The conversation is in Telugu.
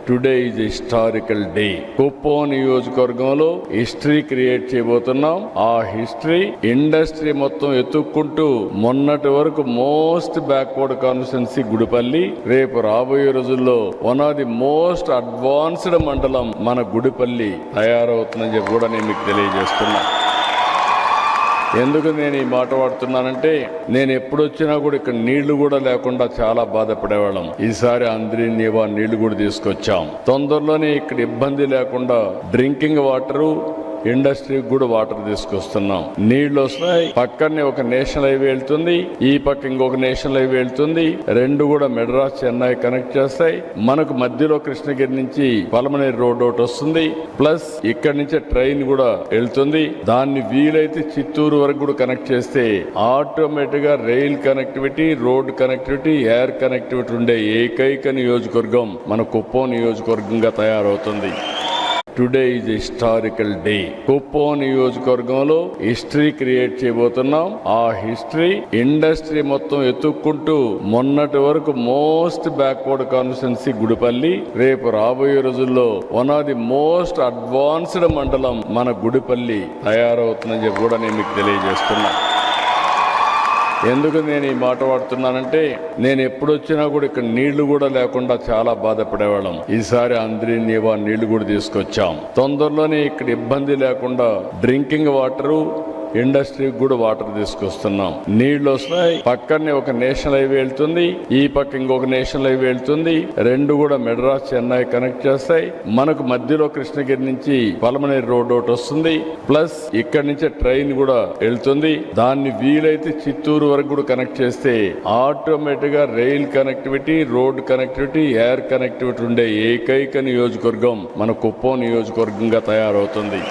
Today is historical day. Kuppam నియోజకవర్గంలో హిస్టరీ క్రియేట్ చేయబోతున్నాం. ఆ హిస్టరీ ఇండస్ట్రీ మొత్తం ఎత్తుక్కుంటూ మొన్నటి వరకు మోస్ట్ బ్యాక్వర్డ్ కాన్స్టిట్యున్సీ గుడిపల్లి, రేపు రాబోయే రోజుల్లో one of the most advanced మండలం మన గుడిపల్లి తయారవుతుందని చెప్పి కూడా నేను మీకు తెలియజేస్తున్నా. ఎందుకు నేను ఈ మాట వాడుతున్నానంటే, నేను ఎప్పుడు వచ్చినా కూడా ఇక్కడ నీళ్లు కూడా లేకుండా చాలా బాధపడేవాళ్ళం. ఈసారి అందరి నీళ్లు కూడా తీసుకొచ్చాం. తొందరలోనే ఇక్కడ ఇబ్బంది లేకుండా డ్రింకింగ్ వాటరు, ఇండస్ట్రీకి కూడా వాటర్ తీసుకొస్తున్నాం. నీళ్లు వస్తాయి. పక్కనే ఒక నేషనల్ హైవే వెళ్తుంది, ఈ పక్క ఇంకొక నేషనల్ హైవే వెళ్తుంది. రెండు కూడా మెడ్రాస్ చెన్నై కనెక్ట్ చేస్తాయి. మనకు మధ్యలో కృష్ణగిరి నుంచి పలమనేరు రోడ్ ఒకటి వస్తుంది. ప్లస్ ఇక్కడి నుంచే ట్రైన్ కూడా వెళ్తుంది. దాన్ని వీలైతే చిత్తూరు వరకు కూడా కనెక్ట్ చేస్తే ఆటోమేటిక్ గా rail connectivity, road connectivity, air connectivity ఉండే ఏకైక నియోజకవర్గం మన కుప్పం నియోజకవర్గంగా తయారవుతుంది. Today is historical day. Kuppam నియోజకవర్గంలో హిస్టరీ క్రియేట్ చేయబోతున్నాం. ఆ హిస్టరీ ఇండస్ట్రీ మొత్తం ఎత్తుక్కుంటూ మొన్నటి వరకు మోస్ట్ బ్యాక్వర్డ్ కాన్స్టిట్యున్సీ గుడిపల్లి, రేపు రాబోయే రోజుల్లో one of the most advanced మండలం మన గుడిపల్లి తయారవుతుందని చెప్పి కూడా నేను మీకు తెలియజేస్తున్నా. ఎందుకు నేను ఈ మాట వాడుతున్నానంటే, నేను ఎప్పుడు వచ్చినా కూడా ఇక్కడ నీళ్లు కూడా లేకుండా చాలా బాధపడేవాళ్ళం. ఈసారి అందరి నీళ్లు కూడా తీసుకొచ్చాం. తొందరలోనే ఇక్కడ ఇబ్బంది లేకుండా డ్రింకింగ్ వాటరు, ఇండస్ట్రీకి కూడా వాటర్ తీసుకొస్తున్నాం. నీళ్లు వస్తాయి. పక్కనే ఒక నేషనల్ హైవే వెళ్తుంది, ఈ పక్క ఇంకొక నేషనల్ హైవే వెళ్తుంది. రెండు కూడా మెడ్రాస్ చెన్నై కనెక్ట్ చేస్తాయి. మనకు మధ్యలో కృష్ణగిరి నుంచి పలమనేరు రోడ్ ఒకటి వస్తుంది. ప్లస్ ఇక్కడి నుంచే ట్రైన్ కూడా వెళ్తుంది. దాన్ని వీలైతే చిత్తూరు వరకు కూడా కనెక్ట్ చేస్తే ఆటోమేటిక్ గా rail connectivity, road connectivity, air connectivity ఉండే ఏకైక నియోజకవర్గం మన కుప్పం నియోజకవర్గంగా తయారవుతుంది.